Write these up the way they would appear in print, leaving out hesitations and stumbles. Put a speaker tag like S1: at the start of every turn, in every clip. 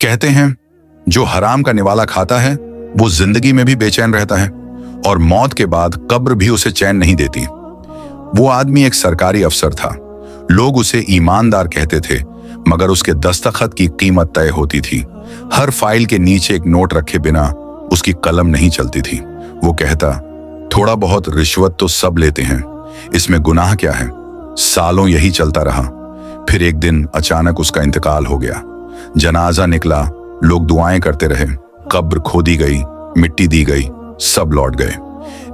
S1: कहते हैं जो हराम का निवाला खाता है वो जिंदगी में भी बेचैन रहता है और मौत के बाद कब्र भी उसे चैन नहीं देती। वो आदमी एक सरकारी अफसर था। लोग उसे ईमानदार कहते थे, मगर उसके दस्तखत की कीमत तय होती थी। हर फाइल के नीचे एक नोट रखे बिना उसकी कलम नहीं चलती थी। वो कहता, थोड़ा बहुत रिश्वत तो सब लेते हैं, इसमें गुनाह क्या है। सालों यही चलता रहा। फिर एक दिन अचानक उसका इंतकाल हो गया। जनाजा निकला, लोग दुआएं करते रहे, कब्र खोदी गई, मिट्टी दी गई, सब लौट गए।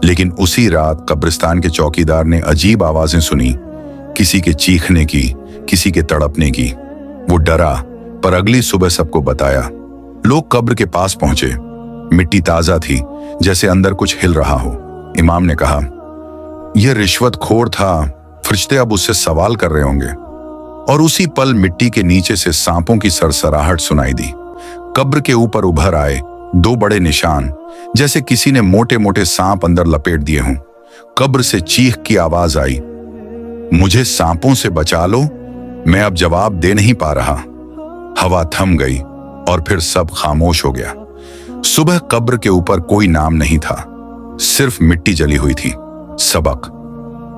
S1: लेकिन उसी रात कब्रिस्तान के चौकीदार ने अजीब आवाजें सुनी, किसी के चीखने की, किसी के तड़पने की। वो डरा, पर अगली सुबह सबको बताया। लोग कब्र के पास पहुंचे। मिट्टी ताजा थी, जैसे अंदर कुछ हिल रहा हो। इमाम ने कहा, यह रिश्वतखोर था, फरिश्ते अब उससे सवाल कर रहे होंगे। और उसी पल मिट्टी के नीचे से सांपों की सरसराहट सुनाई दी। कब्र के ऊपर उभर आए दो बड़े निशान, जैसे किसी ने मोटे मोटे सांप अंदर लपेट दिए हों। कब्र से चीख की आवाज आई, मुझे सांपों से बचा लो, मैं अब जवाब दे नहीं पा रहा। हवा थम गई और फिर सब खामोश हो गया। सुबह कब्र के ऊपर कोई नाम नहीं था, सिर्फ मिट्टी जली हुई थी। सबक,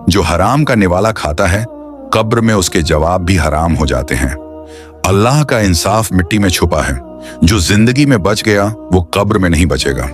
S1: जो हराम का निवाला खाता है, कब्र में उसके जवाब भी हराम हो जाते हैं। अल्लाह का इंसाफ मिट्टी में छुपा है। जो जिंदगी में बच गया वो कब्र में नहीं बचेगा।